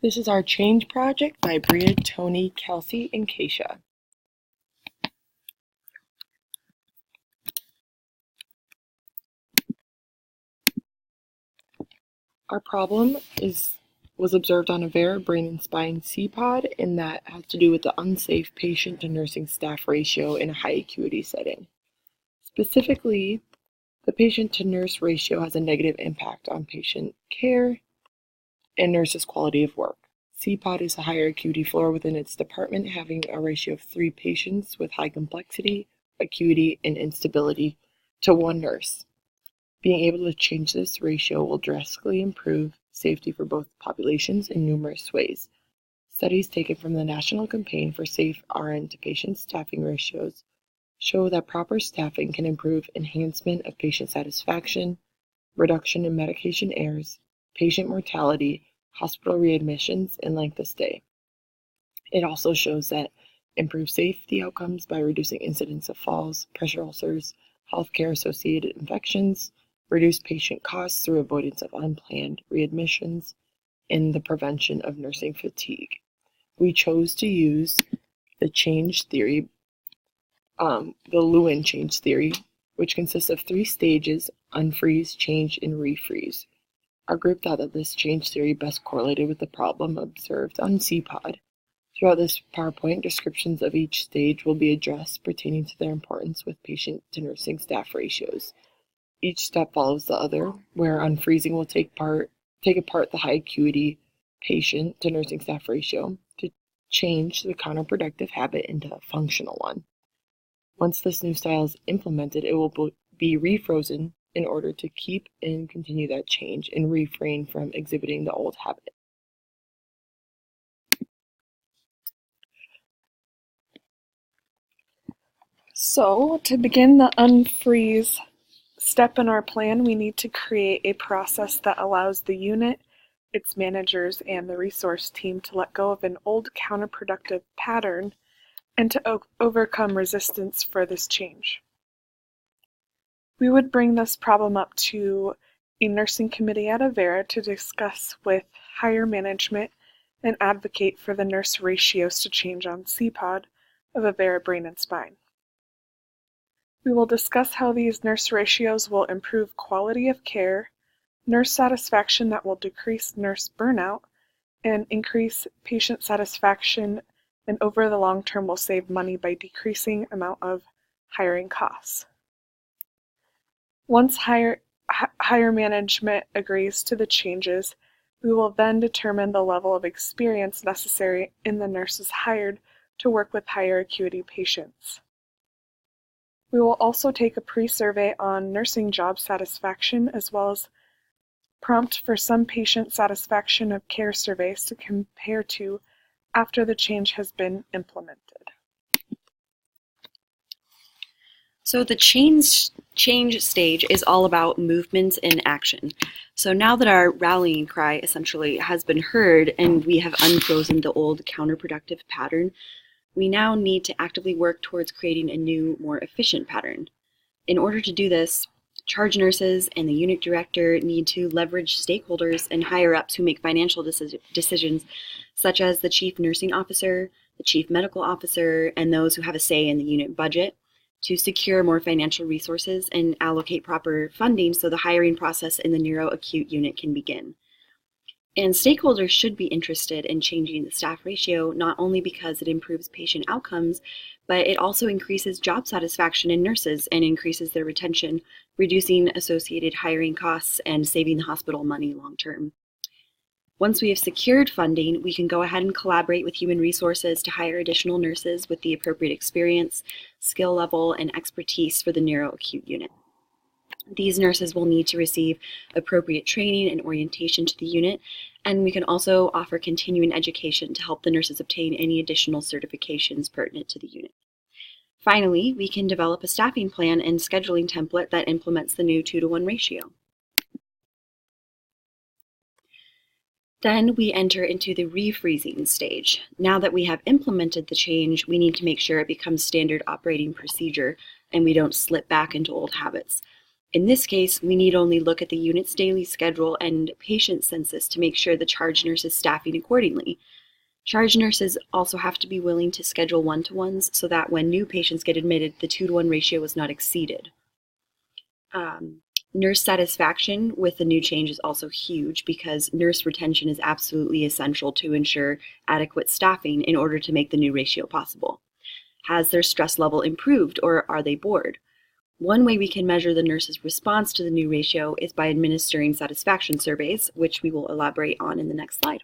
This is our Change Project by Bria, Tony, Kelsey, and Keisha. Our problem was observed on a Vera Brain and Spine C-Pod, and that has to do with the unsafe patient to nursing staff ratio in a high acuity setting. Specifically, the patient to nurse ratio has a negative impact on patient care and nurses' quality of work. C-Pod is a higher acuity floor within its department, having a ratio of 3 patients with high complexity, acuity, and instability to 1 nurse. Being able to change this ratio will drastically improve safety for both populations in numerous ways. Studies taken from the National Campaign for Safe RN to Patient Staffing Ratios show that proper staffing can improve enhancement of patient satisfaction, reduction in medication errors, patient mortality, hospital readmissions, and length of stay. It also shows that improved safety outcomes by reducing incidence of falls, pressure ulcers, healthcare-associated infections, reduced patient costs through avoidance of unplanned readmissions, and the prevention of nursing fatigue. We chose to use the change theory, the Lewin change theory, which consists of 3 stages: unfreeze, change, and refreeze. Our group thought that this change theory best correlated with the problem observed on C-Pod. Throughout this PowerPoint, descriptions of each stage will be addressed pertaining to their importance with patient to nursing staff ratios. Each step follows the other, where unfreezing will take apart the high acuity patient to nursing staff ratio to change the counterproductive habit into a functional one. Once this new style is implemented, it will be refrozen in order to keep and continue that change and refrain from exhibiting the old habit. So, to begin the unfreeze step in our plan, we need to create a process that allows the unit, its managers, and the resource team to let go of an old counterproductive pattern and to overcome resistance for this change. We would bring this problem up to a nursing committee at Avera to discuss with higher management and advocate for the nurse ratios to change on C-Pod of Avera Brain and Spine. We will discuss how these nurse ratios will improve quality of care, nurse satisfaction that will decrease nurse burnout, and increase patient satisfaction, and over the long term will save money by decreasing amount of hiring costs. Once higher management agrees to the changes, we will then determine the level of experience necessary in the nurses hired to work with higher acuity patients. We will also take a pre-survey on nursing job satisfaction, as well as prompt for some patient satisfaction of care surveys to compare to after the change has been implemented. So the change stage is all about movement and action. So now that our rallying cry essentially has been heard and we have unfrozen the old counterproductive pattern, we now need to actively work towards creating a new, more efficient pattern. In order to do this, charge nurses and the unit director need to leverage stakeholders and higher-ups who make financial decisions, such as the chief nursing officer, the chief medical officer, and those who have a say in the unit budget, to secure more financial resources and allocate proper funding so the hiring process in the neuroacute unit can begin. And stakeholders should be interested in changing the staff ratio, not only because it improves patient outcomes, but it also increases job satisfaction in nurses and increases their retention, reducing associated hiring costs and saving the hospital money long term. Once we have secured funding, we can go ahead and collaborate with human resources to hire additional nurses with the appropriate experience, skill level, and expertise for the neuroacute unit. These nurses will need to receive appropriate training and orientation to the unit, and we can also offer continuing education to help the nurses obtain any additional certifications pertinent to the unit. Finally, we can develop a staffing plan and scheduling template that implements the new 2-to-1 ratio. Then we enter into the refreezing stage. Now that we have implemented the change, we need to make sure it becomes standard operating procedure and we don't slip back into old habits. In this case, we need only look at the unit's daily schedule and patient census to make sure the charge nurse is staffing accordingly. Charge nurses also have to be willing to schedule one-to-ones so that when new patients get admitted, the 2-to-1 ratio is not exceeded. Nurse satisfaction with the new change is also huge because nurse retention is absolutely essential to ensure adequate staffing in order to make the new ratio possible. Has their stress level improved or are they bored? One way we can measure the nurse's response to the new ratio is by administering satisfaction surveys, which we will elaborate on in the next slide.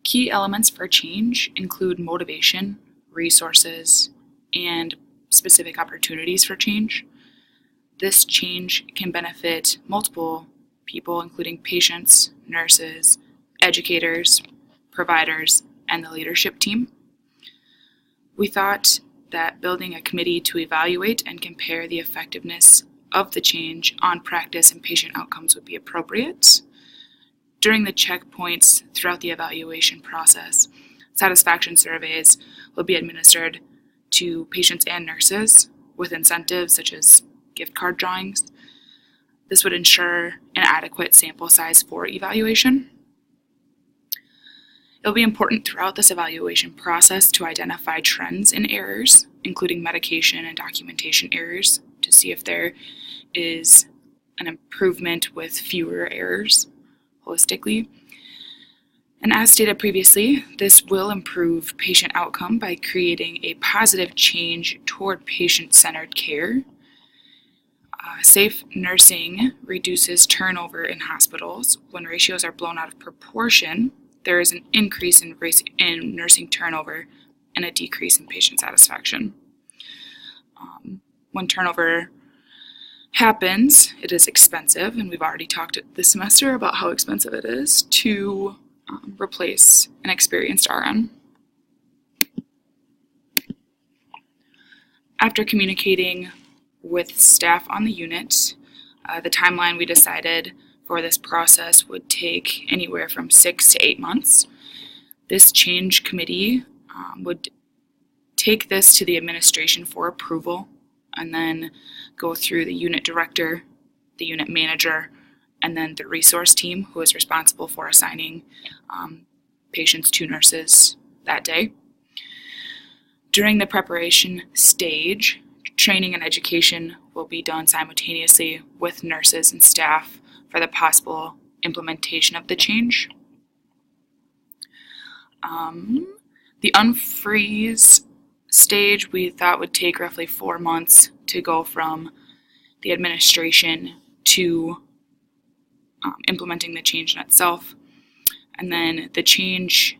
Key elements for change include motivation, resources, and specific opportunities for change. This change can benefit multiple people, including patients, nurses, educators, providers, and the leadership team. We thought that building a committee to evaluate and compare the effectiveness of the change on practice and patient outcomes would be appropriate. During the checkpoints throughout the evaluation process, satisfaction surveys will be administered to patients and nurses with incentives such as gift card drawings. This would ensure an adequate sample size for evaluation. It'll be important throughout this evaluation process to identify trends and errors, including medication and documentation errors, to see if there is an improvement with fewer errors holistically. And as stated previously, this will improve patient outcome by creating a positive change toward patient-centered care. Safe nursing reduces turnover in hospitals. When ratios are blown out of proportion, there is an increase in nursing turnover and a decrease in patient satisfaction. When turnover happens, it is expensive, and we've already talked this semester about how expensive it is to replace an experienced RN. After communicating with staff on the unit, the timeline we decided for this process would take anywhere from 6 to 8 months. This change committee would take this to the administration for approval and then go through the unit director, the unit manager, and then the resource team who is responsible for assigning patients to nurses that day. During the preparation stage, training and education will be done simultaneously with nurses and staff for the possible implementation of the change. The unfreeze stage we thought would take roughly 4 months to go from the administration to implementing the change in itself. And then the change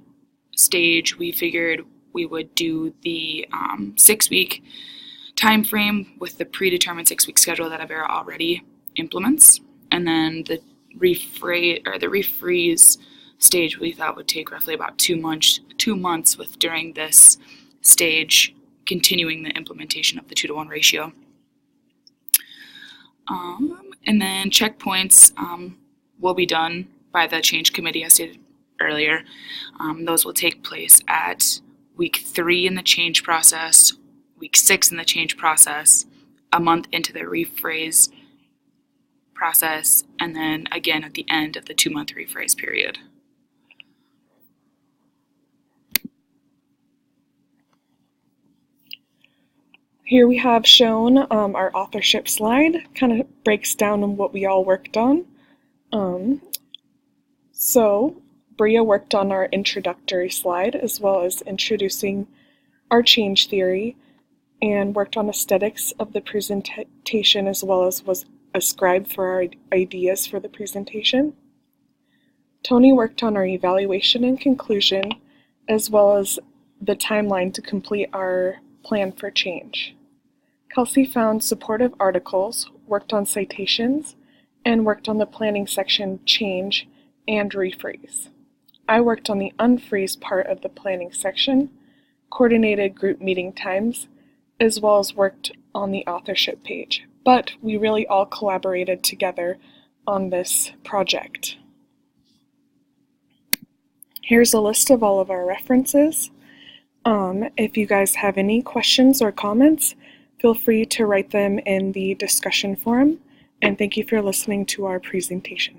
stage, we figured we would do the 6-week time frame with the predetermined 6-week schedule that Avera already implements. And then the refreeze stage we thought would take roughly about 2 months with during this stage continuing the implementation of the 2-to-1 ratio. And then checkpoints will be done by the change committee as stated earlier. Those will take place at week 3 in the change process, week 6 in the change process, a month into the rephrase process, and then again at the end of the 2-month rephrase period. Here we have shown our authorship slide, kind of breaks down on what we all worked on. So Bria worked on our introductory slide as well as introducing our change theory and worked on aesthetics of the presentation as well as was a scribe for our ideas for the presentation. Tony worked on our evaluation and conclusion as well as the timeline to complete our plan for change. Kelsey found supportive articles, worked on citations, and worked on the planning section change and refreeze. I worked on the unfreeze part of the planning section, coordinated group meeting times, as well as worked on the authorship page. But we really all collaborated together on this project. Here's a list of all of our references. If you guys have any questions or comments, Feel free to write them in the discussion forum, and thank you for listening to our presentation.